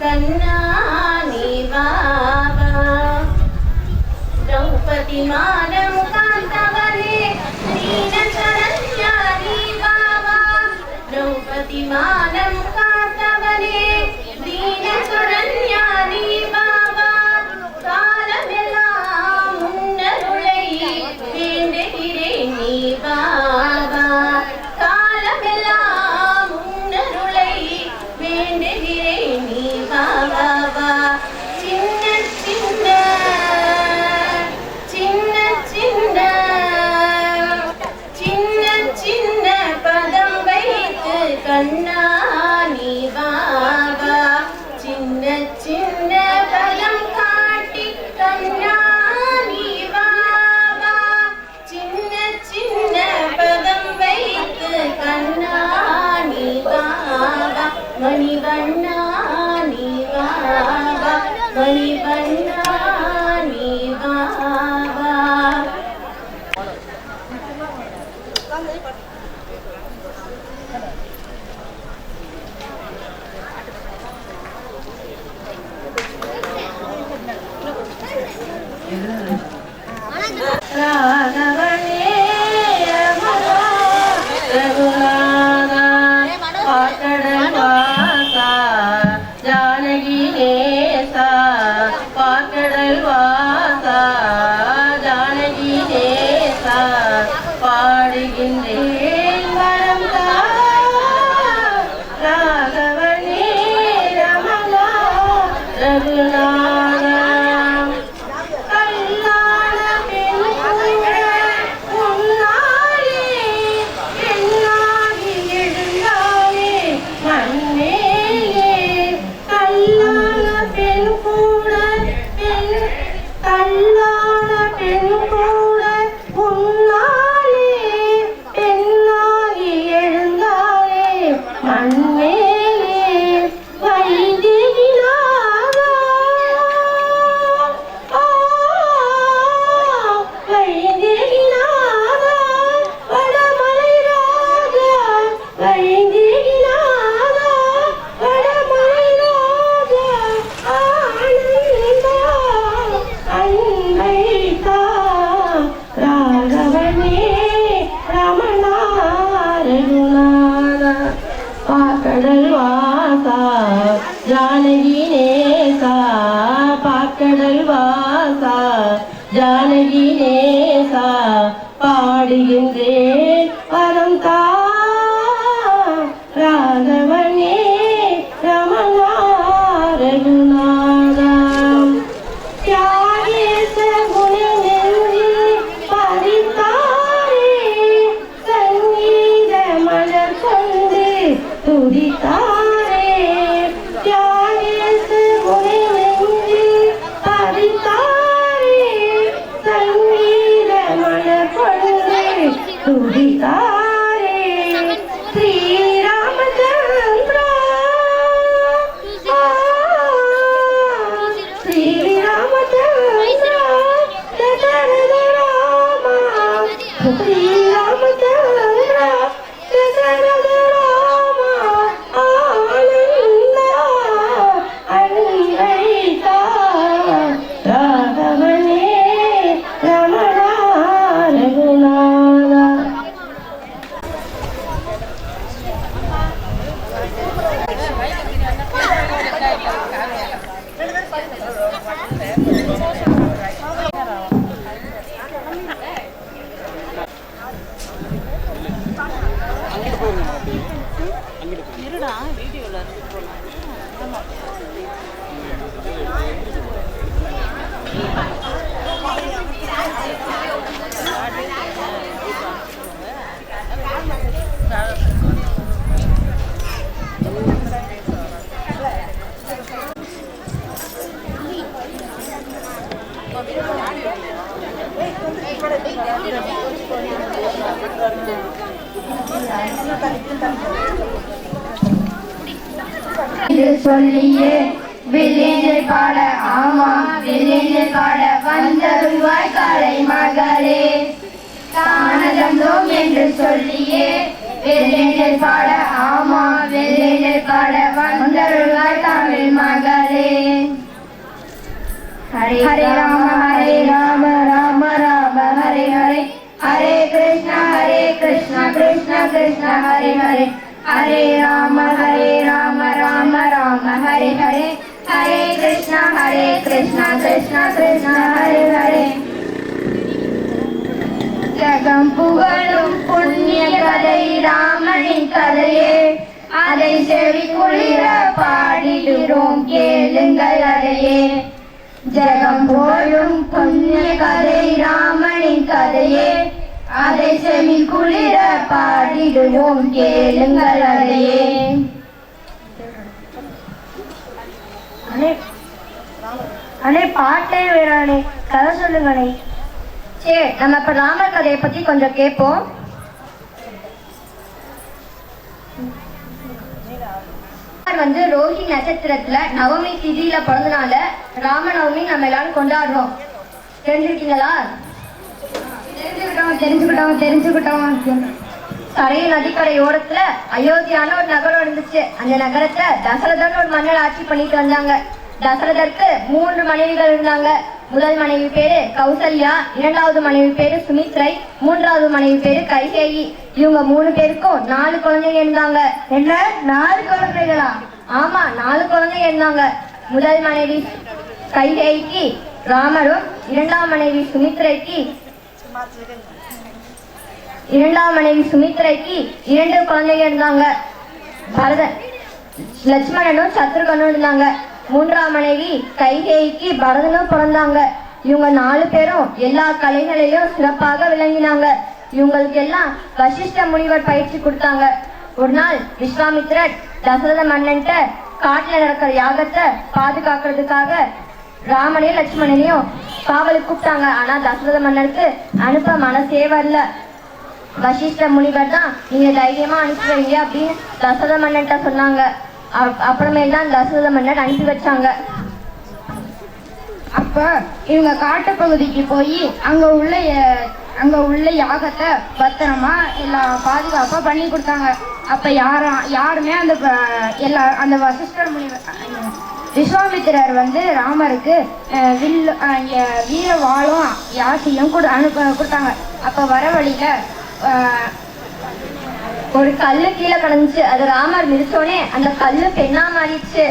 कन्ना नी बाबा द्रौपदी मानम कांतवने दीन शरण्या नी बाबा द्रौपदी मानम कांतवने दीन शरण्या नी बाबा कालमेல்லாம் முன்னருளை வேண்டுகிறேன் நீ பாபா காலமெல்லாம் முன்னருளை வேண்டுகிறேன் நீ பாபா சின்ன சின்ன சின்ன சின்ன சின்ன சின்ன பதம் வைத்து கண்ணா நீ பாபா சின்ன சின்ன பதம் காட்டி கண்ணா நீ பாபா சின்ன சின்ன பதம் வைத்து கண்ணா நீ பாபா மணிவண்ணா நீ பாபா மணிவண்ணா நீ பாபா ராகவனே ரமணா ரகுநாதா பாக்கடல் வாசா ஜானகி நேசா பாக்கடல் வாசா ஜானகி நேசா பாடுகின்றேன் வரம் தா ராகவனே ரமணா ரகுநாதா ஜானகி நேசா பாக்கடல் வாசா ஜானகி நேசா பாடுகின்றேன் வரம் தா ராகவனே ரமணா ரகுநாதா தியாகேச குணநெஞ்சி பறித்தாரே சங்கீத மலர் கொண்டு துதித்தாரே துதித்தாரே ஸ்ரீ ராமச்சந்திரா ஸ்ரீ ராமச்சந்திரா தசரத ராமா ஸ்ரீ ராமச்சந்திரா தசரத ராமா ஆனந்தா அன்வைதா ராகவனே ரமணா ரகுநாதா இருடா வீடியோல சொல்லியே வில்லினை பாட ஆமா வில்லினை பாட வந்தருள்வாய் காளை மகளே தானதந்தோம் என்று சொல்லியே வெள்ளினை பாட ஆமா வெள்ளினை பாட வந்தருள்வாய் தமிழ் மகளே மகளே. ஹரே ராம ராம ராம ஹரே ஹரே, ஹரே கிருஷ்ணா கிருஷ்ணா கிருஷ்ணா ஹரே ஹரே, ஹரே ராம ராம ராம ஹரே ஹரே, ஹரே கிருஷ்ணா கிருஷ்ணா கிருஷ்ணா ஹரே ஹரே. ஜகம் புகழும் புண்ணிய கதை ராமனின் கதையே, அதை செவி குளிர பாடிடுறோம் கேளுங்கள் அதையே. ஜகம் புகழும் புண்ணிய கதை ராமனின் கதையே, அதை செவி குளிர பாடிடுவோம் கேளுங்கள் அதையே. அண்ணே பாட்டே வேறானே, கதை சொல்லுங்கண்ணே. சரி, நம்ம இப்ப ராமர் கதையை பத்தி கொஞ்சம் கேட்போம். வந்து ரோஹி நட்சத்திரத்துல நவமி திதியில பிறந்தனால ராமநவமி நம்ம எல்லாரும் கொண்டாடுறோம். தெரிஞ்சுக்கிட்டீங்களா? தெரிஞ்சுக்கிட்டோம். கரை நதிக்கரை ஓரத்துல அயோத்தியான ஒரு நகரம் இருந்துச்சு. அந்த நகரத்தை தசரதன் ஒரு மன்னர் ஆட்சி பண்ணிட்டு வந்தாங்க. தசரதற்கு 3 மனைவிகள் இருந்தாங்க. முதல் மனைவி பேரு கௌசல்யா, 2வது மனைவி பேரு சுமித்ரை, 3வது மனைவி பேரு கைகேயி. இவங்க 3 பேருக்கும் 4 குழந்தைங்க இருந்தாங்க. என்ன 4 குழந்தைகளா? ஆமா, 4 குழந்தைங்க இருந்தாங்க. முதல் மனைவி கைகேயிக்கு ராமரும், 2வது மனைவி சுமித்ரைக்கு 2 குழந்தைங்க இருந்தாங்க. பரதன், லட்சுமணனும் சத்ருகனும் இருந்தாங்க. 3வது மனைவி கைகேயிக்கு பரதனும் பிறந்தாங்க. இவங்க 4 பேரும் எல்லா கலைகளிலும் சிறப்பாக விளங்கினாங்க. இவங்களுக்கு எல்லாம் வசிஷ்ட முனிவர் பயிற்சி கொடுத்தாங்க. ஒரு நாள் விஸ்வாமித்திரர் தசரத மன்னன்ட்ட காட்டுல நடக்கிற யாகத்தை பாதுகாக்கிறதுக்காக ராமனையும் லட்சுமணனையும் காவலுக்கு கூப்பிட்டாங்க. ஆனா தசரத மன்னருக்கு அனுப்ப மனசே வரல. வசிஷ்ட முனிவர் தான் நீங்க தைரியமா அனுப்பி வைங்க அப்படின்னு தசரத மன்னன்ட்ட சொன்னாங்க. அப்புறமேல் தான் தசரத மன்னர் அனுப்பி வச்சாங்க. அப்ப இவங்க காட்டு பகுதிக்கு போய் அங்க உள்ள யாகத்தை பத்திரமா எல்லாம் பாதுகாப்பா பண்ணி கொடுத்தாங்க. அப்ப யாருமே அந்த வசிஷ்டர் முனிவர் விஸ்வாமித்திரர் வந்து ராமருக்கு வீர வாளும் யாசையும் கொடுத்தாங்க. அப்ப வர வழியில ஒரு கல்லு கீழே கிடந்துச்சு. அது ராமர் மிதிச்சோடனே அந்த கல்லு பெண்ணா மாறிடுச்சு.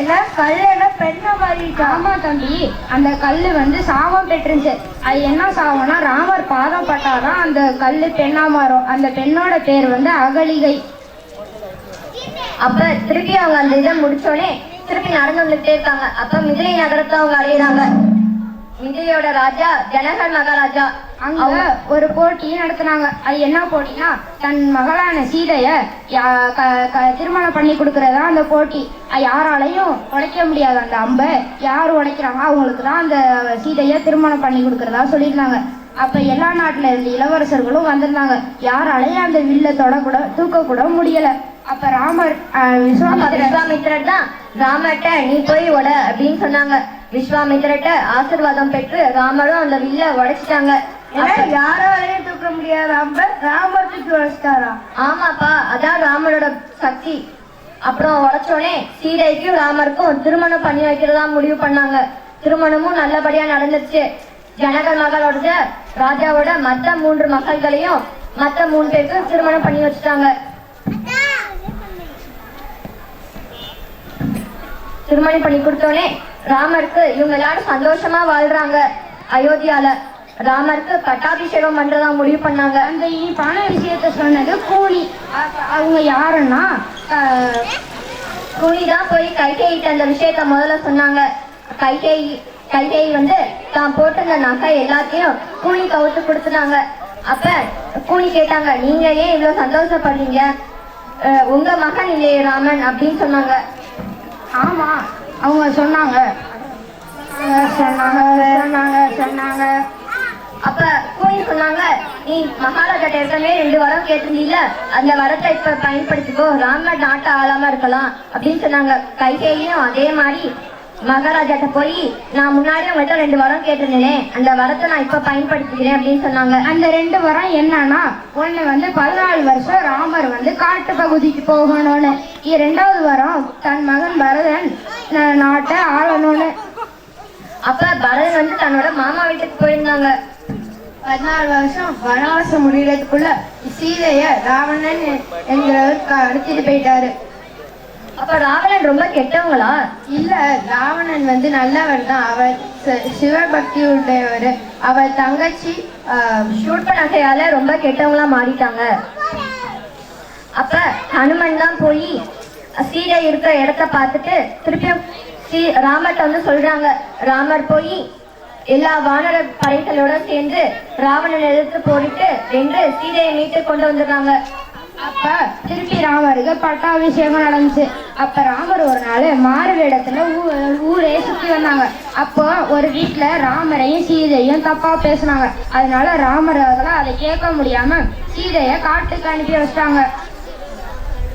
பெண்ணா மாறிடுச்சு? ஆமா தம்பி, அந்த கல்லு வந்து சாபம் பெற்றுச்சு. அது என்ன சாபம்னா, ராமர் பாதம் பட்டாதான் அந்த கல்லு பெண்ணா மாறும். அந்த பெண்ணோட பேர் வந்து அகலிகை. அப்ப திருப்பி அவங்க அந்த இதை முடிச்சோடனே திருப்பி நடந்து வந்துட்டே இருக்காங்க. அப்ப மிதிலை நகரத்தை அவங்க அடையிறாங்க. மிதிலையோட ராஜா ஜனகர் மகாராஜா அங்க ஒரு போட்டி நடத்தினாங்க. அது என்ன போட்டினா, தன் மகளான சீதைய திருமணம் பண்ணி கொடுக்கறதா அந்த போட்டி. யாராலையும் உடைக்க முடியாது. அந்த அம்பை யார் உடைக்கிறாங்க அவங்களுக்கு தான் அந்த சீதைய திருமணம் பண்ணி கொடுக்கறதா சொல்லியிருந்தாங்க. அப்ப எல்லா நாட்டுல இருந்த இளவரசர்களும் வந்திருந்தாங்க. யாராலையும் அந்த வில்ல தூக்க கூட முடியல. அப்ப ராமர் விஸ்வாமித்திரர் தான் ராமர்ட்ட நீ போய் உட அப்படின்னு சொன்னாங்க. விஸ்வாமித்திரர்ட்ட ஆசீர்வாதம் பெற்று ராமரும் அந்த வில்ல உடைச்சிட்டாங்க. யாராலையும் தூக்க முடியாது அம்ப ராமர் தூக்கி உடைச்சிட்டாரா? ஆமாப்பா, அதான் ராமரோட சக்தி. அப்புறம் உடைச்சோடனே சீதைக்கும் ராமருக்கும் திருமணம் பண்ணி வைக்கிறதா முடிவு பண்ணாங்க. திருமணமும் நல்லபடியா நடந்துச்சு. ஜனகர் மகளோட ராஜாவோட மற்ற 3 மகள்களையும் மற்ற 3 பேருக்கும் திருமணம் பண்ணி வச்சுட்டாங்க. திருமணம் பண்ணி கொடுத்தோடனே ராமருக்கு இவங்க எல்லாரும் சந்தோஷமா வாழ்றாங்க அயோத்தியால. ராமருக்கு பட்டாபிஷேகம் பண்றதா முடிவு பண்ணாங்க. அந்த இனிப்பான விஷயத்த சொன்னது கூனி. அவங்க யாருன்னா, கூனி தான் போய் கைகேயிட்ட அந்த விஷயத்த முதல்ல சொன்னாங்க. கைகேயி வந்து தான் போட்டிருந்த நகை எல்லாத்தையும் கூனி கவுத்து கொடுத்துட்டாங்க. அப்ப கூனி கேட்டாங்க, நீங்க ஏன் இவ்வளவு சந்தோஷப்படுறீங்க? உங்க மகன் இல்லையே ராமன் அப்படின்னு சொன்னாங்க. ஆமா, அவங்க சொன்னாங்க. அப்ப கூனி சொன்னாங்க, நீ மகாராஜா ஏற்கனவே 2 வரம் கேட்டிருந்தீல, அந்த வரத்தை இப்ப பயன்படுத்திக்கோ, ராமர் நாட்டை ஆளாம இருக்கலாம் அப்படின்னு சொன்னாங்க. கைகேயும் அதே மாதிரி மகாராஜாட்ட போய் நான் முன்னாடி உங்கள்கிட்ட 2 வரம் கேட்டிருந்தேன், அந்த வரத்தை நான் இப்ப பயன்படுத்திக்கிறேன் அப்படின்னு சொன்னாங்க. அந்த 2 வரம் என்னன்னா, ஒண்ணு வந்து 14 வருஷம் ராமர் வந்து காட்டு பகுதிக்கு போகணும்னு, 2வது வரம் தன் மகன் பரதன் நாட்டை ஆளணும்னு. அப்ப பரதன் வந்து தன்னோட மாமா வீட்டுக்கு போயிருந்தாங்க. 14 வருஷம் வனவாசம் முடியறதுக்குள்ள சீதைய ராவணன் என்கிறவர் அடிச்சிட்டு போயிட்டாரு. அப்ப ராவணன் ரொம்ப கெட்டவங்களா? இல்ல, ராவணன் வந்து நல்லவர் தான். அவர் சிவபக்தி உடையவர். அவர் தங்கச்சி சூர்பனகையால ரொம்ப கெட்டவங்களா மாறிட்டாங்க. அப்ப ஹனுமன் தான் போய் சீதை இருக்கிற இடத்த பார்த்துட்டு திருப்பியும் ராமர்கிட்ட வந்து சொல்றாங்க. ராமர் போய் எல்லா வானர படைகளோட சேர்ந்து ராவணன் எதிர்த்து போரிட்டு வென்று சீதையை மீட்டு கொண்டு வந்துடுறாங்க. அப்ப திருப்பி ராமருக்கு பட்டாபிஷேகம் நடந்துச்சு. அப்ப ராமர் ஒரு நாள் மாறு வேடத்துல ஊரே சுத்தி வந்தாங்க. அப்போ ஒரு வீட்டுல ராமரையும் சீதையும் தப்பா பேசினாங்க. அதனால ராமர் அதை கேட்க முடியாம சீதைய காட்டுக்கு அனுப்பி வச்சிட்டாங்க.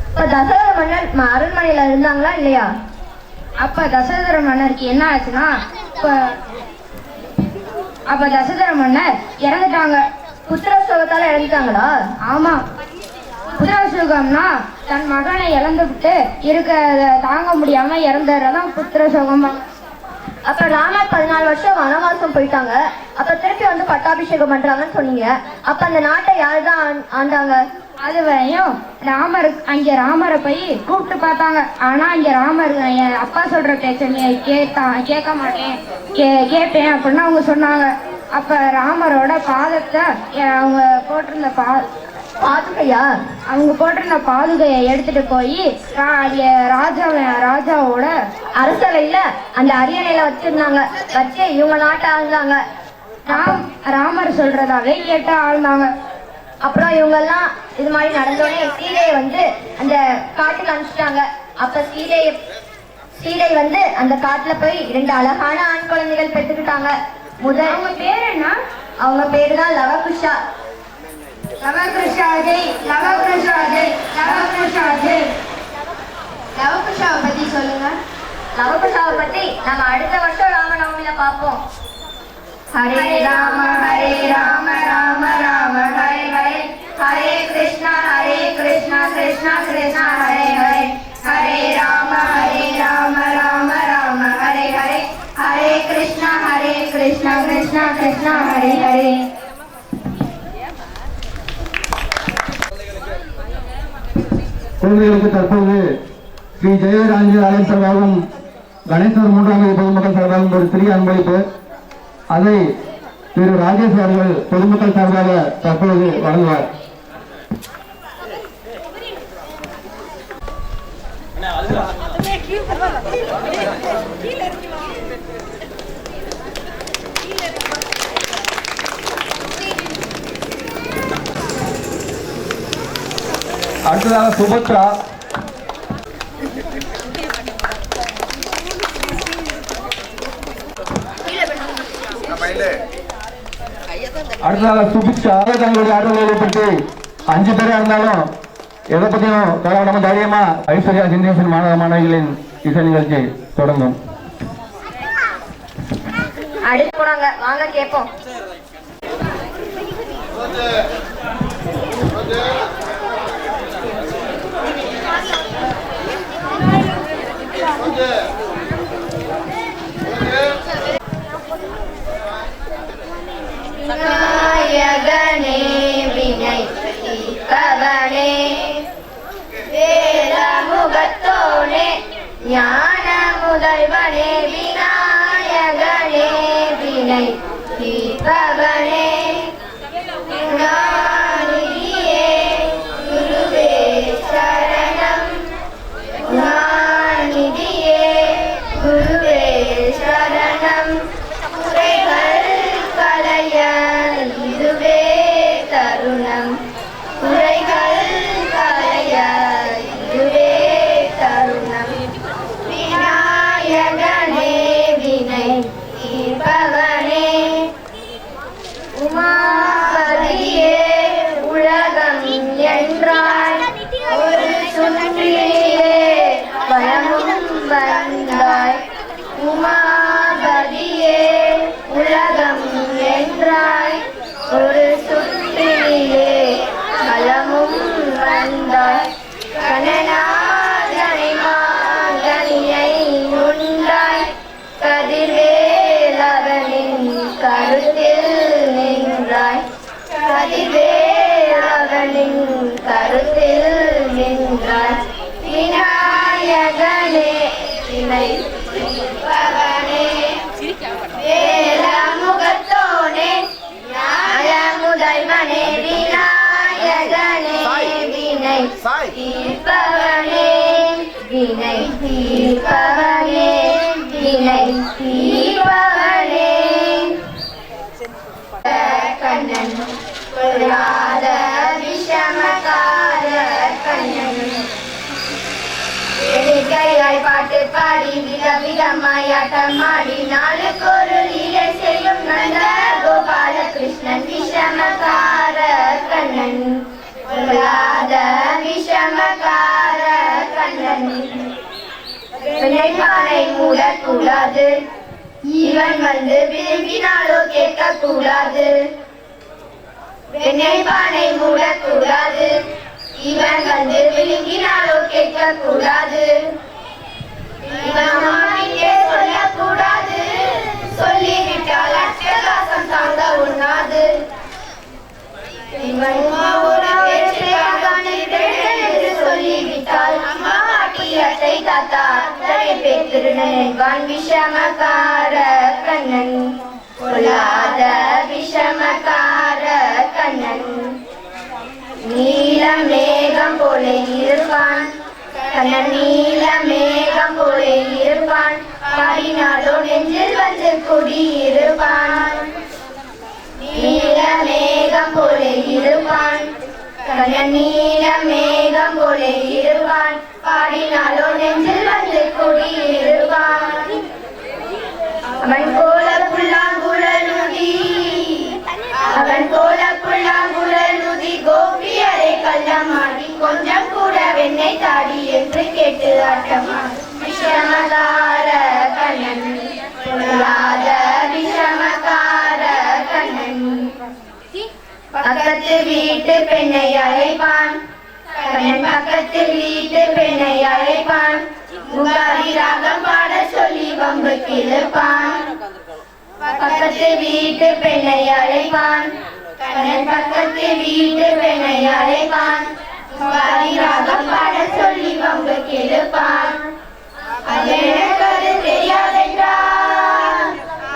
இப்ப தசரத மன்னர் அரண்மனையில இருந்தாங்களா இல்லையா? அப்ப தசரத மன்னருக்கு என்ன ஆச்சுன்னா, அப்ப தசரத மன்னர் இறந்துட்டாங்க. புத்திர சோகத்தால இறந்துட்டாங்களா? ஆமா, புத்திரசோகம்னா தன் மகனை இழந்துவிட்டு இருக்க தாங்க முடியாம இறந்துறதான் புத்திரசோகம். அப்ப ராமர் 14 வருஷம் வனவாசம் போயிட்டாங்க. அப்ப திருப்பி வந்து பட்டாபிஷேகம் பண்றாங்கன்னு சொன்னீங்க. அப்ப அந்த நாட்டை யாருதான் ஆண்டாங்க? அது வரையும் ராமரை போய் கூப்பிட்டு பார்த்தாங்க. ஆனா இங்க ராமர் என் அப்பா சொல்ற பேச்ச நீ கேட்க மாட்டேன், கேட்பேன் அப்படின்னு அவங்க சொன்னாங்க. அப்ப ராமரோட பாதத்தை அவங்க போட்டிருந்த பாதுகையை எடுத்துட்டு போய் ராஜாவோட அரசவையில அந்த அரியணையில வச்சிருந்தாங்க. வச்சு இவங்க நாட்டை ஆழ்ந்தாங்க. ராமர் சொல்றதாவே கேட்டு ஆழ்ந்தாங்க. அப்புறம் இவங்க எல்லாம் இது மாதிரி நடந்தோடனே சீதையை வந்து அந்த காட்டுக்கு அனுப்பிச்சிட்டாங்க. அப்ப சீதை வந்து அந்த காட்டுல போய் 2 அழகான ஆண் குழந்தைகள் பெற்றுக்கிட்டாங்க. அவங்க பேர் என்ன? அவங்க பேரு தான் லவகுஷா. லவகுஷாவை பத்தி சொல்லுங்க. லவகுஷாவை பத்தி நம்ம அடுத்த வருஷம் ராமநவமியில பார்ப்போம். ஹரே ராம ராம ராம ஹரே ஹரே, ஹரே கிருஷ்ணா கிருஷ்ணா கிருஷ்ணா ஹரே ஹரே, ஹரே ராம ராம ராம ஹரே ஹரே, ஹரே கிருஷ்ணா கிருஷ்ணா கிருஷ்ணா ஹரே ஹரே. குழந்தைகளுக்கு தற்போது ஸ்ரீ ஜெயராஞ்சல் ஆலயம் சார்பாகவும் கணேசர் 3ஆம் வகுப்பு பொதுமக்கள் சார்பாகவும் ஒரு சிறிய அன்பளிப்பு, அதை திரு ராஜேஷ் அவர்கள் பொதுமக்கள் சார்பாக தற்போது வழங்குவார். அடுத்ததாக சுபத்ரா. அடுத்ததாக சுபிக்ஷா. தங்களுடைய ஆற்றல்களை பற்றி 5 பேரா இருந்தாலும் எதை பத்தியும் கலவரமா தைரியமா ஐஸ்வர்யா ஜெனரேஷன் மாணவ மாணவிகளின் இசை நிகழ்ச்சி தொடங்கும். அடுத்து போனாங்க, வாங்க கேட்போம். விநாயகனே வினை தீர்ப்பவனே, வேலமுகத்தோனே ஞான முதல்வனே, விநாயகனே வினை தீர்ப்பவனே, குணாநிதியே குருவே சரணம், குணாநிதியே குருவே சரணம், குறைகள் களைய இதுவே தருணம், குறைகள் களைய இதுவே தருணம், விநாயகனே அவளின் கருத்தில் நின்றார் விநாயகனே வினை தீர்ப்பவனே வேலமுகத்தோனே ஞான முதல்வனே விநாயகனே வினை தீர்ப்பவனே வினை தீர்ப்பவனே வினை தீர்ப்பவனே கண்ணன் கொள்ளாத விஷமக்கார கண்ணன் கையாய் பாட்டு பாடி விதவிதமாய் ஆட்டமாடி நாளுக்கு ஒரு லீலை செய்யும் நந்த கோபால கிருஷ்ணன் விஷமக்கார கண்ணன் கொள்ளாத விஷமக்கார கண்ணன் பானை மூடக்கூடாது இவன் வந்து விரும்பினாலோ கேட்கக்கூடாது வெண்ணெய் பானை மூடக்கூடாது இவன் வந்து விழுங்கினாலோ கேட்கக்கூடாது இவன் மாமிக்கே சொல்லக்கூடாது சொல்லிவிட்டால் அட்டகாசம் தாங்க உண்ணாது இவன் சொல்லிவிட்டால் அம்மா பாட்டி அத்தை தாத்தா அத்தனை பேர் திருநெல்வான் விஷமக்கார கண்ணன் கொள்ளாத விஷமக்கார கண்ணன் நீல மேகம் போல இருப்பான் கண்ணன் நீல மேகம் போல இருப்பான் பாடினாலோ நெஞ்சில் வந்து குடியிருப்பான் நீல மேகம் போல இருப்பான் கண்ணன் நீல மேகம் போல இருப்பான் பாடினாலோ நெஞ்சில் வந்து குடியிருப்பான் அவன் கோல புல்லாங்குழலுதி அவன் கோல புல்லாங்குழலுதி கோபியரை கள்ளமாடி கொஞ்சம் கூட வெண்ணெய் தாடி என்று கேட்டு ஆட்டமா விஷமகார கண்ணன் கொள்ளாத விஷமகார கண்ணன் பக்கத்து வீட்டு பெண்ணை அழைப்பான் கண்ணன் பக்கத்து வீட்டு பெண்ணை அழைப்பான் முகாரி ராகம் பாட சொல்லி வம்பு கிழப்பான் பக்கத்து வீட்டு பெண்ணை அழைப்பான் கண்ணன் பக்கத்து வீட்டு பெண்ணை அழைப்பான் முகாரி ராகம் பாட சொல்லி வம்பு கிழப்பான் அது எனக்கு அது தெரியாதென்றால்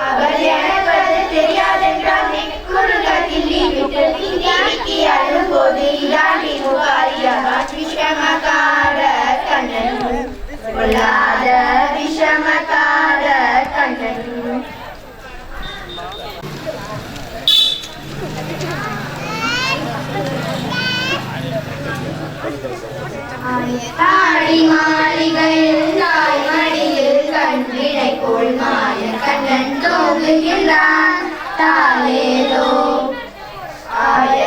அவள் எனக்கு அது தெரியாதென்றால் குறுக கிள்ளி விட்டு திங்கி அழும்போது இராணி முகாரியாவான் விஷமகார கண்ணன் கொள்ளாத விஷமகார கண்ணன் ஆடி மாளிகையில் தாய் மடியில் கண்ணினை போல் மாய கண்ணன் தூங்குகின்றான் தாலேலோ ஆடி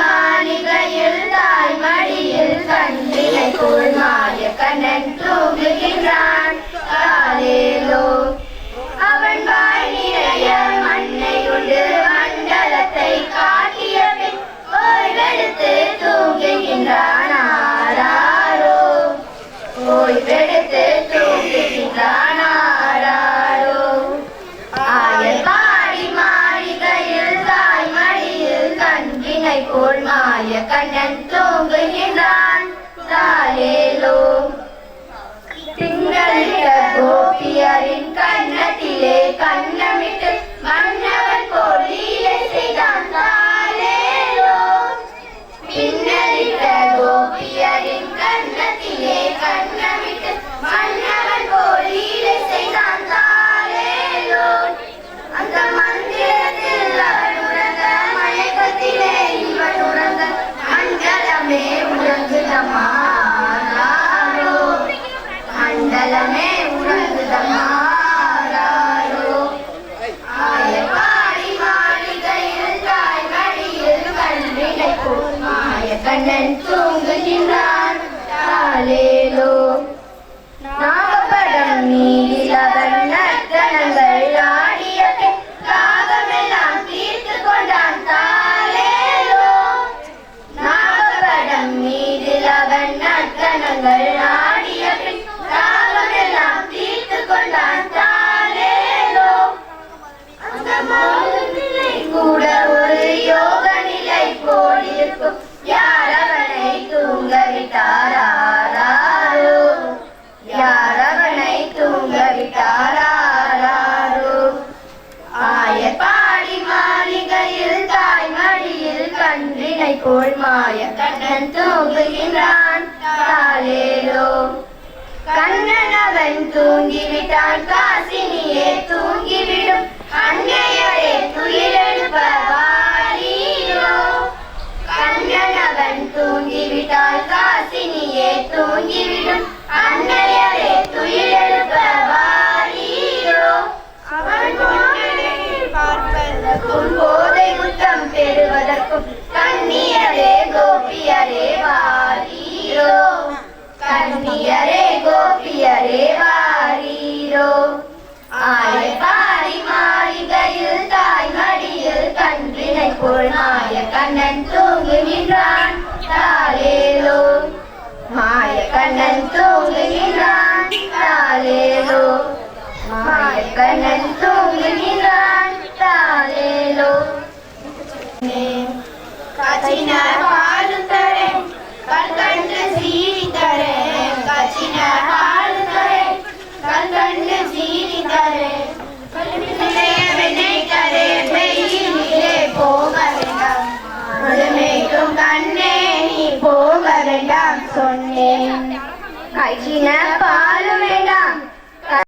மாளிகையில் தாய் மடியில் கண்ணினை போல் மாய கண்ணன் தூங்குகின்றான் தாலேலோ அவன் வாய் நிறைய மண்ணை உண்டு மண்டலத்தை காட்டிய பின் ஓய்வெடுத்து தூங்குகின்றான் ஆராரோ ஓய்வெடுத்து தூங்குகின்றான் ஆராரோ ஆயர் பாடி மாளிகையில் தாய் மடியில் கண்ணினை போல் மாய கண்ணன் தூங்குகின்றான் தாலேலோ திங்களிட்ட கோபியரின் கண்ணத்திலே கண்ணமிட்டு மன்னவன் போல் லீலை செய்தான் தாலேலோ பின்னலிட்ட கோபியரின் கண்ணத்திலே கண்ணமிட்டு மன்னவன் போல் லீலை செய்தான் தாலேலோ அந்த மந்திரத்தில் அவன் உறங்க மயக்கத்திலே இவன் உறங்க மண்டலமே உறங்குதம்மா மண்டலமே உறங்குதமாரோ ஆயப்பாடி மாளிகையில் தாய் மடியில் கண்ணினை போல் மாய கண்ணன் தூங்குகின்றான் தாலேலோ நாகப்படம் நீதிலவன் நர்த்தனங்கள் ஆடிய பின் ராகமெல்லாம் தீர்த்து கொண்டான் தாலேலோ நாகப்படம் நீதிலவன் நர்த்தனங்கள் ஆடிய பின் ராகமெல்லாம் தீர்த்து கொண்டான் தாலேலோ அந்த மோக நிலை கூட ஒரு யோக நிலை போல் இருக்கும் விட்டாராரோ, யார் அவனை தூங்க விட்டாராரோ. ஆயப்பாடி மாளிகையில் தாய் மடியில் கன்றினை போல் மாய கண்ணன் தூங்குகின்றான் தாலேலோ. கண்ணன் அவன் தூங்கிவிட்டான், காசினியே தூங்கிவிடும், அன்னையரே துயிலெழுப்ப வாரீரோ. கண்ணன் அவன் தூங்கிவிட்டான், காசினியே தூங்கிவிடும், அன்னையரே துயிலெழுப்ப வாரீரோ. அவன் பார்ப்பதற்கும் போதை முத்தம் பெறுவதற்கும் கண்ணியரே கோபியரே வாரீரோ. கண்ணியரே கோபியரே வாரீரோ. ஆயப்பாடி மாளிகையில் தாய் மடியில் கன்றினை போல் மாய கண்ணன் தூங்குகின்றான் தாலேலோ. மாய கண்ணன் தூங்குகின்றான் தாலேலோ. மாய கண்ணன் தூங்குகின்றான் தாலேலோ. காய்ச்சின பாலும் தரேன், கல்கண்டு சீனி தரேன். காய்ச்சின பாலும் தரேன், கல்கண்டு சீனி தரேன். வெண்ணெய் தரேன், வெயிலிலே போக வேண்டாம், முழுமைக்கும் கண்ணே நீ போக வேண்டாம் சொன்னேன். காய்ச்சின பாலும்